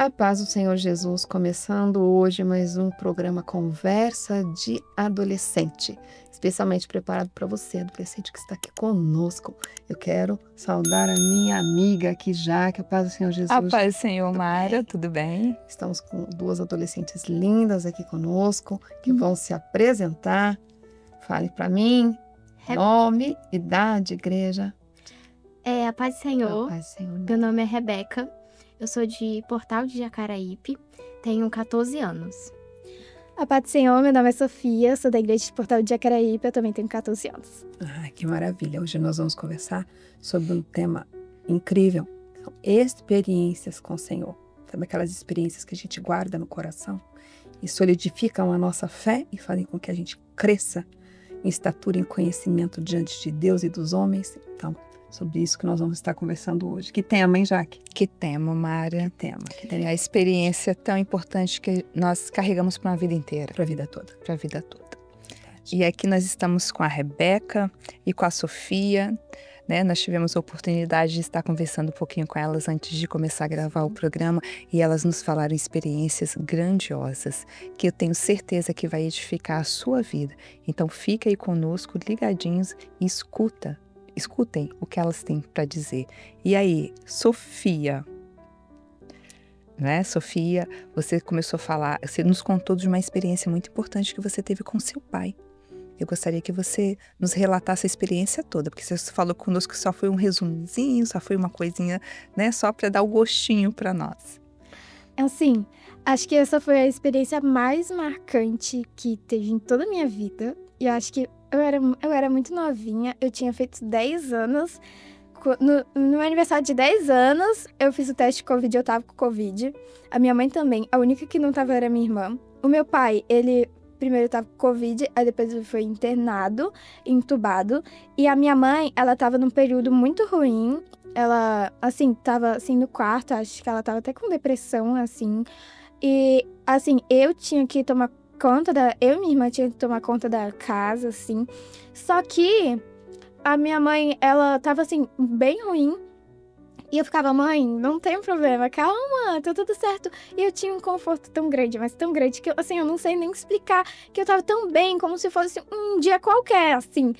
A paz do Senhor Jesus, começando hoje mais um programa Conversa de Adolescente, especialmente preparado para você, adolescente que está aqui conosco. Eu quero saudar a minha amiga aqui já, que a paz do Senhor Jesus. A paz do Senhor, Mara, tudo bem? Estamos com duas adolescentes lindas aqui conosco, que vão se apresentar. Fale para mim, nome, idade, igreja. A paz do Senhor. A paz do Senhor. Meu nome é Rebeca. Eu sou de Portal de Jacaraípe, tenho 14 anos. A paz do Senhor, meu nome é Sofia, sou da igreja de Portal de Jacaraípe, eu também tenho 14 anos. Que maravilha! Hoje nós vamos conversar sobre um tema incrível, são experiências com o Senhor. Sabe aquelas experiências que a gente guarda no coração e solidificam a nossa fé e fazem com que a gente cresça em estatura e em conhecimento diante de Deus e dos homens? Então, sobre isso que nós vamos estar conversando hoje. Que tema, hein, Jaque? Que tema, Mara. Que tema. A experiência tão importante que nós carregamos para uma vida inteira. Para a vida toda. Para a vida toda. E aqui nós estamos com a Rebeca e com a Sofia, né? Nós tivemos a oportunidade de estar conversando um pouquinho com elas antes de começar a gravar o programa e elas nos falaram experiências grandiosas que eu tenho certeza que vai edificar a sua vida. Então fica aí conosco, ligadinhos e escutem o que elas têm para dizer. E aí, Sofia, né? Sofia, você começou a falar, você nos contou de uma experiência muito importante que você teve com seu pai. Eu gostaria que você nos relatasse a experiência toda, porque você falou conosco que só foi um resumozinho, só foi uma coisinha, né? Só para dar o gostinho para nós. Assim, acho que essa foi a experiência mais marcante que teve em toda a minha vida. E eu acho que eu era muito novinha, eu tinha feito 10 anos. No meu aniversário de 10 anos, eu fiz o teste de Covid e eu tava com Covid. A minha mãe também, a única que não tava era a minha irmã. O meu pai, ele primeiro tava com Covid, aí depois ele foi internado, entubado. E a minha mãe, ela tava num período muito ruim. Ela, assim, tava assim no quarto, acho que ela tava até com depressão, assim. E, assim, eu e minha irmã tinha que tomar conta da casa, assim. Só que a minha mãe, ela tava, assim, bem ruim. E eu ficava, mãe, não tem problema, calma, tá tudo certo. E eu tinha um conforto tão grande, mas tão grande, que assim, eu não sei nem explicar, que eu tava tão bem, como se fosse um dia qualquer, assim.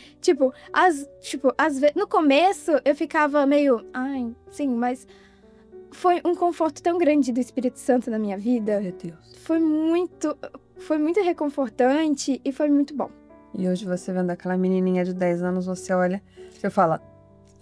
Às vezes, no começo, eu ficava meio, sim, mas foi um conforto tão grande do Espírito Santo na minha vida. Meu Deus. Foi muito reconfortante e foi muito bom. E hoje você vendo aquela menininha de 10 anos, você olha, você fala,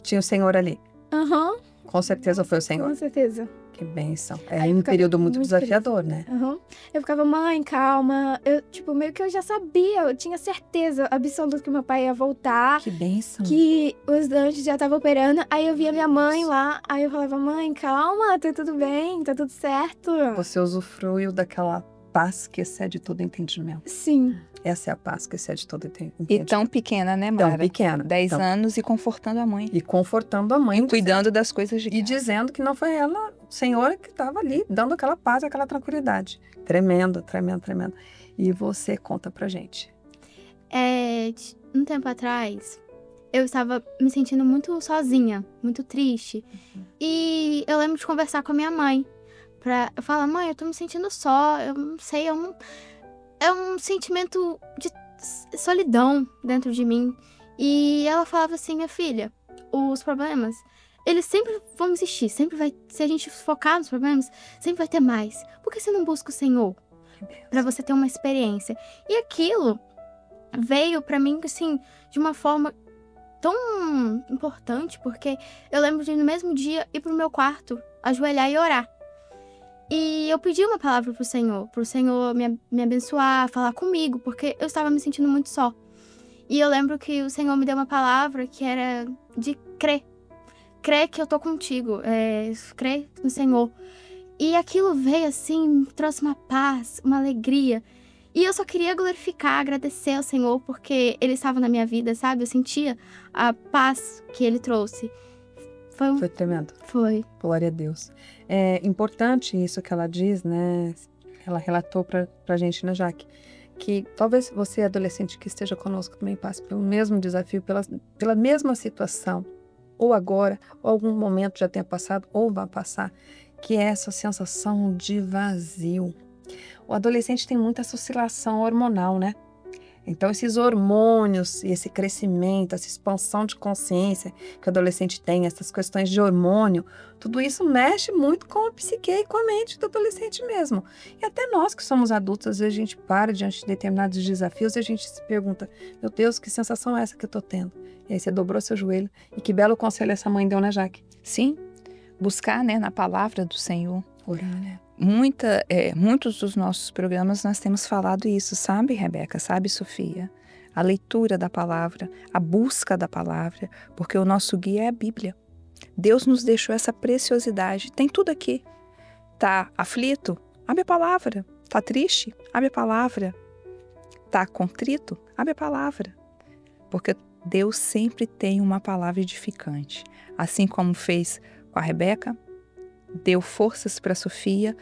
tinha o Senhor ali. Aham. Com certeza foi o Senhor. Com certeza. Que bênção. É um período muito desafiador, né? Uhum. Eu ficava, mãe, calma. Eu, meio que eu já sabia, eu tinha certeza absoluta que meu pai ia voltar. Que bênção. Que os anjos já estavam operando. Aí eu via minha mãe lá, aí eu falava, mãe, calma, tá tudo bem, tá tudo certo. Você usufruiu daquela paz que excede todo entendimento. Sim. Essa é a paz que excede todo entendimento. E tão pequena, né, Mara? Tão pequena. 10 anos e confortando a mãe. E confortando a mãe. Cuidando das coisas de casa. E dizendo que não foi ela, o Senhor, que estava ali, dando aquela paz, aquela tranquilidade. Tremendo, tremendo, tremendo. E você conta pra gente. Um tempo atrás, eu estava me sentindo muito sozinha, muito triste. E eu lembro de conversar com a minha mãe. Eu falar, mãe, eu tô me sentindo só, eu não sei, é um sentimento de solidão dentro de mim. E ela falava assim, minha filha, os problemas, eles sempre vão existir, sempre vai, se a gente focar nos problemas, sempre vai ter mais. Por que você não busca o Senhor? Pra você ter uma experiência. E aquilo veio pra mim, assim, de uma forma tão importante, porque eu lembro de no mesmo dia ir pro meu quarto, ajoelhar e orar. E eu pedi uma palavra pro Senhor me abençoar, falar comigo, porque eu estava me sentindo muito só. E eu lembro que o Senhor me deu uma palavra que era de crer. Crer que eu tô contigo, crer no Senhor. E aquilo veio assim, trouxe uma paz, uma alegria. E eu só queria glorificar, agradecer ao Senhor, porque Ele estava na minha vida, sabe? Eu sentia a paz que Ele trouxe. Foi tremendo. Foi. Glória a Deus. É importante isso que ela diz, né? Ela relatou pra gente, né, Jaque? Que talvez você, adolescente que esteja conosco, também passe pelo mesmo desafio, pela mesma situação. Ou agora, ou algum momento já tenha passado, ou vai passar. que é essa sensação de vazio. O adolescente tem muita essa oscilação hormonal, né? Então, esses hormônios e esse crescimento, essa expansão de consciência que o adolescente tem, essas questões de hormônio, tudo isso mexe muito com a psique e com a mente do adolescente mesmo. E até nós que somos adultos, às vezes a gente para diante de determinados desafios e a gente se pergunta, meu Deus, que sensação é essa que eu tô tendo? E aí você dobrou seu joelho. E que belo conselho essa mãe deu, né, Jaque? Sim, buscar, né, na palavra do Senhor. Orar, né? Muitos dos nossos programas nós temos falado isso, sabe, Rebeca? Sabe, Sofia? A leitura da palavra, a busca da palavra, porque o nosso guia é a Bíblia. Deus nos deixou essa preciosidade. Tem tudo aqui. Tá aflito? Abre a palavra. Tá triste? Abre a palavra. Tá contrito? Abre a palavra. Porque Deus sempre tem uma palavra edificante. Assim como fez com a Rebeca, deu forças para a Sofia,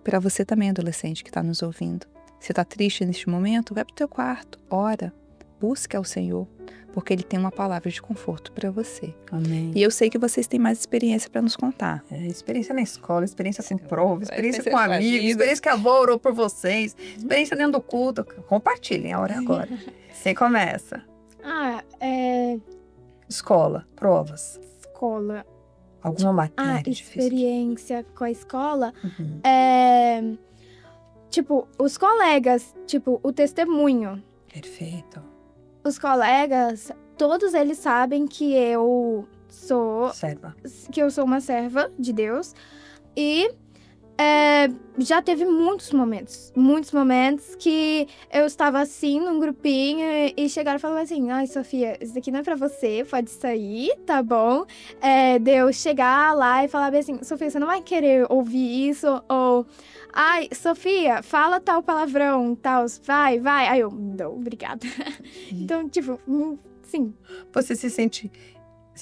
para você também, adolescente que está nos ouvindo. Você está triste neste momento? Vai para o teu quarto, ora, busque ao Senhor, porque Ele tem uma palavra de conforto para você. Amém. E eu sei que vocês têm mais experiência para nos contar. Experiência na escola, experiência com prova, experiência com com amigos, amigos. experiência que a avó orou por vocês, experiência dentro do culto. Compartilhem, a hora é agora. Você começa. Escola, provas, Escola. alguma matéria difícil. Experiência com a escola. Uhum. Tipo, os colegas, tipo, o testemunho. Perfeito. Os colegas, todos eles sabem que eu sou uma serva de Deus. E já teve muitos momentos que eu estava assim num grupinho e chegaram e falaram assim, ai, Sofia, isso daqui não é pra você, pode sair, tá bom? De eu chegar lá e falar assim, Sofia, você não vai querer ouvir isso? Ou, ai, Sofia, fala tal palavrão, tal, vai. Aí eu, não, obrigada. Então, tipo, sim. Você se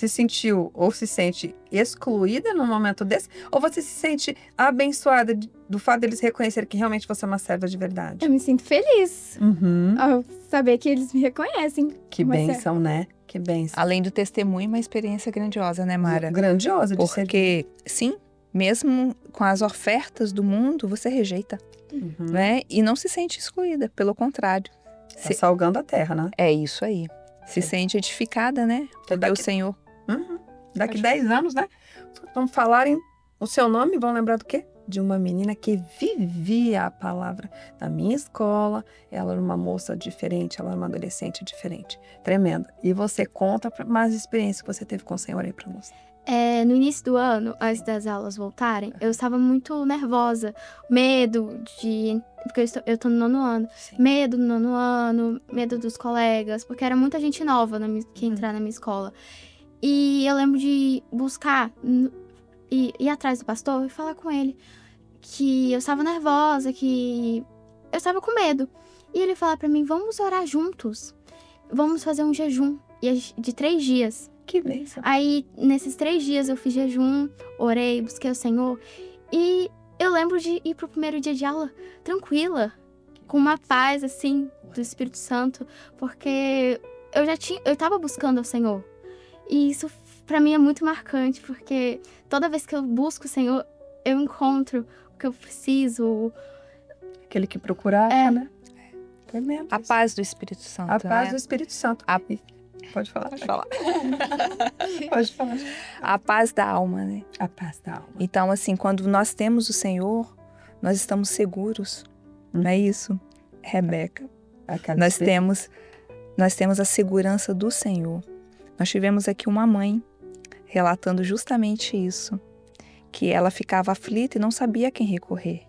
sentiu ou se sente excluída num momento desse? Ou você se sente abençoada do fato deles reconhecerem que realmente você é uma serva de verdade? Eu me sinto feliz Uhum. ao saber que eles me reconhecem. Que Uma bênção, né? Que bênção. Além do testemunho, uma experiência grandiosa, né, Mara? Grandiosa de ser. Porque, sim, mesmo com as ofertas do mundo, você rejeita, Uhum. né? E não se sente excluída, pelo contrário. Tá salgando a terra, né? É isso aí. Se sente edificada, né? Pelo Senhor. Uhum. Daqui 10 anos, né? Vamos falarem o seu nome, vão lembrar do quê? De uma menina que vivia a palavra na minha escola. Ela era uma moça diferente, ela era uma adolescente diferente. Tremenda. E você conta mais experiências que você teve com o Senhor aí pra nós. No início do ano, antes das aulas voltarem, eu estava muito nervosa. Medo de... Porque eu tô no 9º ano. Sim. Medo no 9º ano, medo dos colegas, porque era muita gente nova que ia entrar na minha escola. E eu lembro de buscar, ir atrás do pastor e falar com ele que eu estava nervosa, que eu estava com medo. E ele falou pra mim, vamos orar juntos. Vamos fazer um jejum de 3 dias. Que bênção. Aí, nesses 3 dias, eu fiz jejum, orei, busquei o Senhor. E eu lembro de ir pro primeiro dia de aula tranquila, com uma paz, assim, do Espírito Santo. Porque eu tava buscando o Senhor. E isso, pra mim, é muito marcante, porque toda vez que eu busco o Senhor, eu encontro o que eu preciso. Aquele que procurava, né? Tremendo. A paz do Espírito Santo, A paz né? do Espírito Santo. Pode falar. Pode falar. Pode falar. A paz da alma, né? A paz da alma. Então, assim, quando nós temos o Senhor, nós estamos seguros. Não é isso, Rebeca? Nós temos a segurança do Senhor. Nós tivemos aqui uma mãe relatando justamente isso, que ela ficava aflita e não sabia a quem recorrer.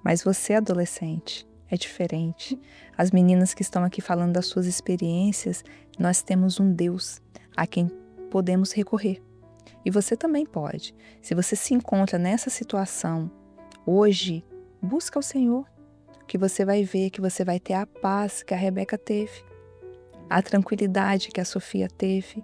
Mas você, adolescente, é diferente. As meninas que estão aqui falando das suas experiências, nós temos um Deus a quem podemos recorrer. E você também pode. Se você se encontra nessa situação hoje, busca o Senhor, que você vai ver, que você vai ter a paz que a Rebeca teve, a tranquilidade que a Sofia teve.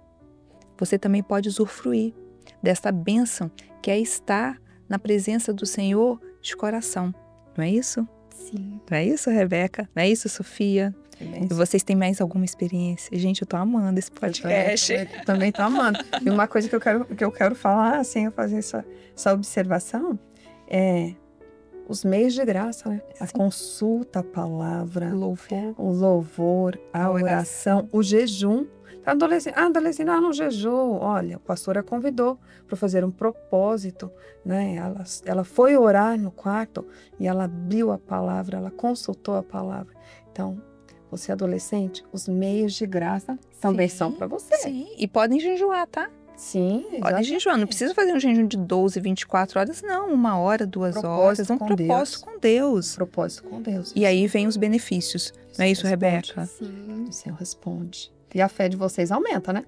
Você também pode usufruir desta bênção que é estar na presença do Senhor de coração. Não é isso? Sim. Não é isso, Rebeca? Não é isso, Sofia? E vocês têm mais alguma experiência? Gente, eu tô amando esse podcast. Eu também tô amando. E uma coisa que eu quero falar, assim, eu fazer essa observação, os meios de graça, né? A Sim. consulta, a palavra, Louvor. o louvor, a oração, o jejum. Adolescente, não jejum. Olha, a pastora convidou para fazer um propósito, né? Ela foi orar no quarto e ela abriu a palavra, ela consultou a palavra. Então, você adolescente, os meios de graça também Sim, são para você. Sim, e podem jejuar, tá? Sim, Podem exatamente. jejuar, não precisa fazer um jejum de 12, 24 horas, não. 1 hora, 2 Propósito horas, um com propósito Deus. com Deus. Propósito com Deus. E aí vem os benefícios. Não é isso, responde. Rebeca? Sim. O Senhor responde. E a fé de vocês aumenta, né?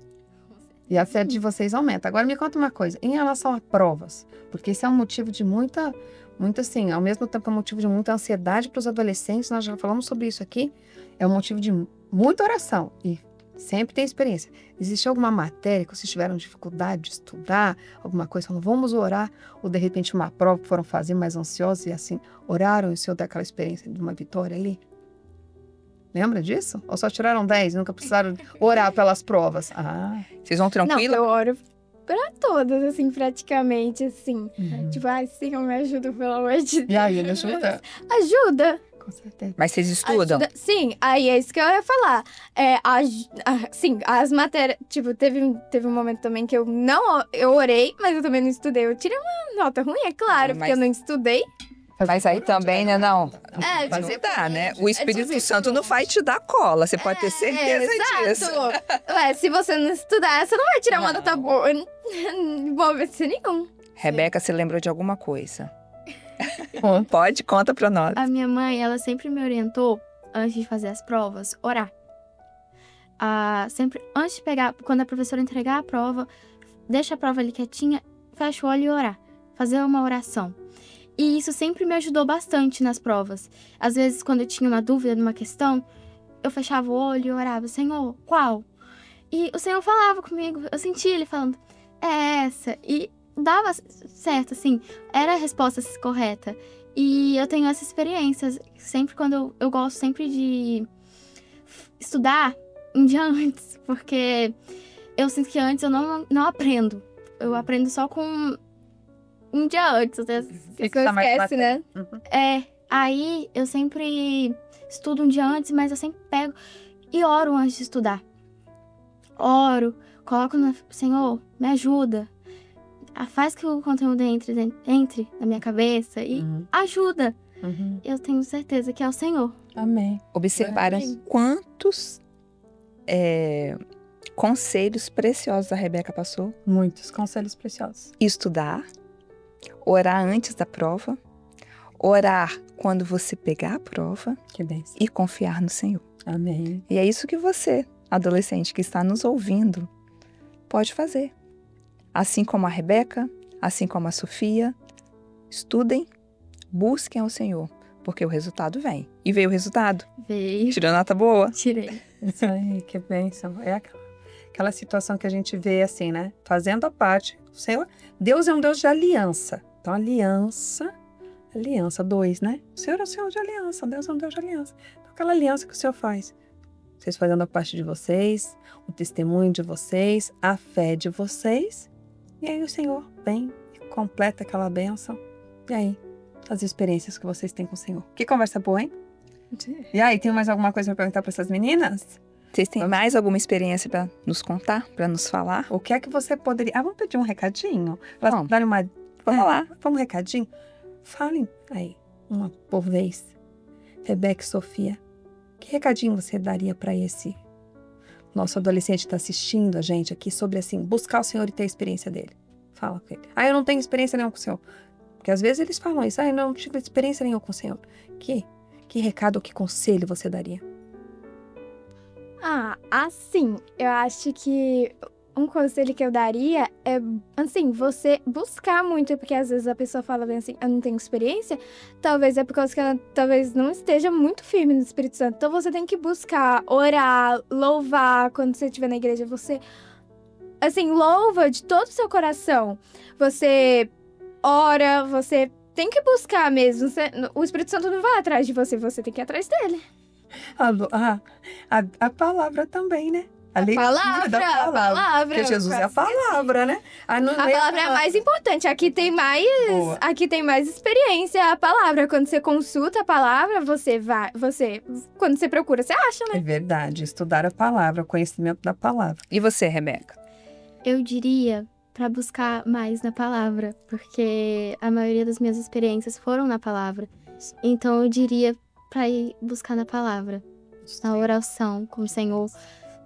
E a fé de vocês aumenta. Agora me conta uma coisa, em relação a provas, porque isso é um motivo de muita assim, ao mesmo tempo é um motivo de muita ansiedade para os adolescentes, nós já falamos sobre isso aqui, é um motivo de muita oração e sempre tem experiência. Existe alguma matéria que vocês tiveram dificuldade de estudar, alguma coisa, falando, vamos orar, ou de repente uma prova que foram fazer mais ansiosos e assim, oraram e o Senhor deu aquela experiência de uma vitória ali? Lembra disso? Ou só tiraram 10 e nunca precisaram orar pelas provas? Vocês vão Não, tranquila? eu oro pra todas, assim, praticamente, assim. Uhum. Tipo, ai, Senhor, me ajuda, pelo amor de Deus. E aí, ele ajuda? Ajuda! Com certeza. Mas vocês estudam? Ajuda. Sim, aí é isso que eu ia falar. Sim, as matérias. Tipo, teve um momento também que eu orei, mas eu também não estudei. Eu tirei uma nota ruim, é claro, Mas- porque eu não estudei. Mas aí também, né, não? É, Mas tipo, não dá, né? O Espírito tipo, Santo não vai te dar cola, você pode ter certeza disso. exato. Ué, se você não estudar, você não vai tirar uma Não. nota boa. Boa vez nenhum. Rebeca, você lembrou de alguma coisa? Pode, conta pra nós. A minha mãe, ela sempre me orientou, antes de fazer as provas, orar. Sempre, antes de pegar, quando a professora entregar a prova, deixa a prova ali quietinha, fecha o olho e orar. Fazer uma oração. E isso sempre me ajudou bastante nas provas. Às vezes, quando eu tinha uma dúvida numa questão, eu fechava o olho e orava, Senhor, qual? E o Senhor falava comigo, eu sentia ele falando, é essa. E dava certo, assim, era a resposta correta. E eu tenho essas experiências, sempre quando eu gosto sempre de estudar um dia antes, porque eu sinto que antes eu não aprendo. Eu aprendo só com um dia antes. Até Que Não tá mais esquece, né? Uhum. Aí eu sempre estudo um dia antes, mas eu sempre pego e oro antes de estudar. Oro, coloco no Senhor, me ajuda. Faz que o conteúdo entre na minha cabeça e Uhum. ajuda. Uhum. Eu tenho certeza que é o Senhor. Amém. Observaram Amém. quantos conselhos preciosos a Rebeca passou? Muitos conselhos preciosos. Estudar, orar antes da prova, orar quando você pegar a prova Que bênção. e confiar no Senhor. Amém. E é isso que você, adolescente que está nos ouvindo, pode fazer. Assim como a Rebeca, assim como a Sofia, estudem, busquem ao Senhor, porque o resultado vem. E veio o resultado. Veio. Tirou nota boa. Tirei. Isso aí, que bênção. É aquela situação que a gente vê assim, né? Fazendo a parte. O Senhor, Deus é um Deus de aliança. Então, aliança 2, né? O Senhor é o Senhor de aliança, Deus é um Deus de aliança. Então, aquela aliança que o Senhor faz. Vocês fazendo a parte de vocês, o testemunho de vocês, a fé de vocês. E aí o Senhor vem e completa aquela bênção. E aí, as experiências que vocês têm com o Senhor. Que conversa boa, hein? E aí, tem mais alguma coisa para perguntar para essas meninas? Vocês têm mais alguma experiência para nos contar, para nos falar? O que é que você poderia... vamos pedir um recadinho? Elas Vamos. darem uma... Vamos lá. Vamos um recadinho? Falem aí, uma por vez. Rebeca e Sofia, que recadinho você daria para esse nosso adolescente que está assistindo a gente aqui sobre, assim, buscar o Senhor e ter a experiência dele? Fala com ele. Eu não tenho experiência nenhuma com o Senhor. Porque às vezes eles falam isso. Eu não tive experiência nenhuma com o Senhor. Que recado ou que conselho você daria? Assim, eu acho que um conselho que eu daria é, assim, você buscar muito, porque às vezes a pessoa fala bem assim, eu não tenho experiência, talvez é por causa que ela talvez não esteja muito firme no Espírito Santo. Então você tem que buscar, orar, louvar, quando você estiver na igreja, você, assim, louva de todo o seu coração. Você ora, você tem que buscar mesmo. O Espírito Santo não vai atrás de você, você tem que ir atrás dele. A palavra também, né? A leitura da a palavra. Porque Jesus é a palavra, né? A palavra é a mais importante. Aqui tem mais experiência. A palavra, quando você consulta a palavra, quando você procura, você acha, É né? verdade, estudar a palavra, o conhecimento da palavra. E você, Rebeca? Eu diria para buscar mais na palavra, porque a maioria das minhas experiências foram na palavra. Então eu diria para ir buscar na palavra, na oração com o Senhor,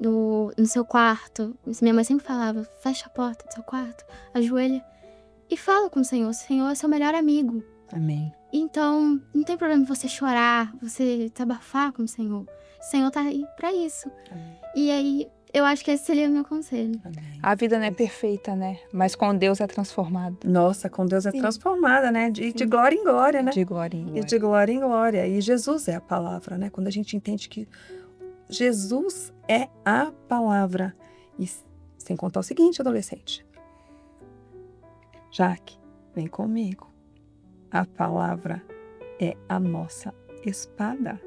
no seu quarto. Minha mãe sempre falava: fecha a porta do seu quarto, ajoelha e fala com o Senhor. O Senhor é seu melhor amigo. Amém. Então não tem problema você chorar, você desabafar com o Senhor. O Senhor tá aí para isso. Amém. E aí eu acho que esse seria o meu conselho. Amém. A vida não é perfeita, né? Mas com Deus é transformada. Nossa, com Deus é Sim. transformada, né? De glória em glória, né? De glória em E glória. de glória em glória. E Jesus é a palavra, né? Quando a gente entende que Jesus é a palavra. E sem contar o seguinte, adolescente. Jaque, vem comigo. A palavra é a nossa espada.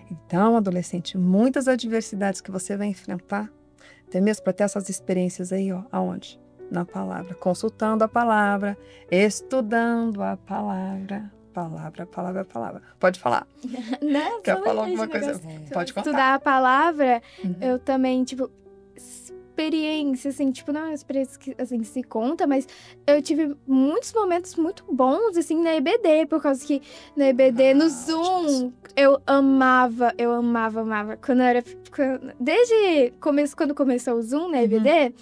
Então, adolescente, muitas adversidades que você vai enfrentar, até mesmo para ter essas experiências aí, ó, aonde? Na palavra, consultando a palavra, estudando a palavra. Palavra. Pode falar. Né? Quer Só falar esse alguma coisa? negócio. Pode contar. Estudar a palavra, Uhum. eu também, tipo, experiência, assim, tipo, não é uma experiência que, assim, se conta, mas eu tive muitos momentos muito bons, assim, na EBD, por causa que na EBD, no Zoom, eu amava. Quando eu era, quando começou o Zoom na EBD,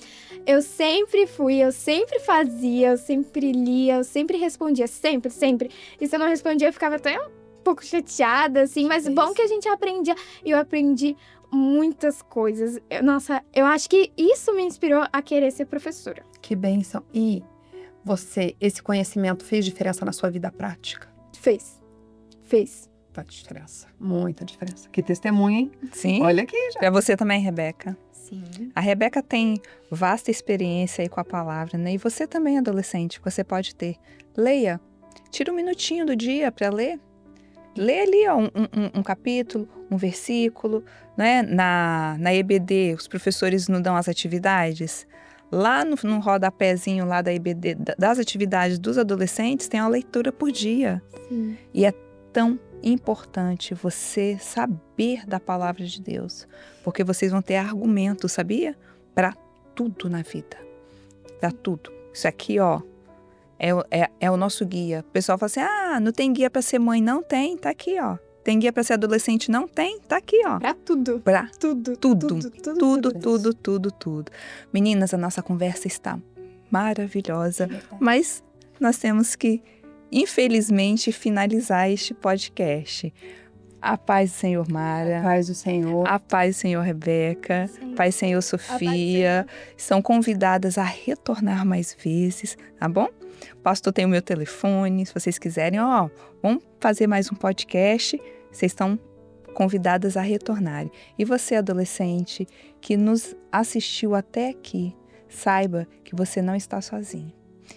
eu sempre fui, eu sempre fazia, eu sempre lia, eu sempre respondia, sempre. E se eu não respondia, eu ficava até um pouco chateada, assim, mas bom que a gente aprendia. E eu aprendi muitas coisas. Eu acho que isso me inspirou a querer ser professora. Que bênção. E esse conhecimento fez diferença na sua vida prática? Fez. Faz diferença. Muita diferença. Que testemunha, hein? Sim? Olha aqui já. Pra você também, Rebeca. Sim. A Rebeca tem vasta experiência aí com a palavra, né? E você também, adolescente, você pode ter. Leia. Tira um minutinho do dia para ler. Lê ali ó, um capítulo, um versículo, né? Na EBD, os professores nos dão as atividades. Lá no rodapézinho lá da EBD, das atividades dos adolescentes, tem uma leitura por dia. Sim. E é tão importante você saber da palavra de Deus, porque vocês vão ter argumento, sabia? Para tudo na vida. Para tudo. Isso aqui, ó, é o nosso guia. O pessoal fala assim, não tem guia para ser mãe. Não tem, tá aqui, ó. Tem guia para ser adolescente? Não tem, tá aqui, ó. Pra tudo. Pra Tudo. tudo. Meninas, a nossa conversa está maravilhosa, mas nós temos que, infelizmente, finalizar este podcast. A paz do Senhor Mara. Paz do Senhor. A paz do Senhor Rebeca, Sim. Paz do Senhor Sofia, são convidadas a retornar mais vezes, tá bom? O pastor tem o meu telefone, se vocês quiserem, vamos fazer mais um podcast, vocês estão convidadas a retornarem. E você, adolescente, que nos assistiu até aqui, saiba que você não está sozinho.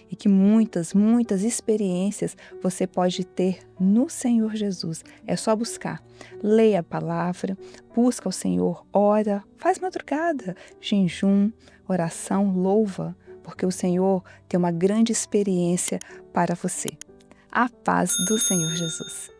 E que muitas experiências você pode ter no Senhor Jesus. É só buscar. Leia a palavra, busca o Senhor, ora, faz madrugada, jejum, oração, louva, porque o Senhor tem uma grande experiência para você. A paz do Senhor Jesus.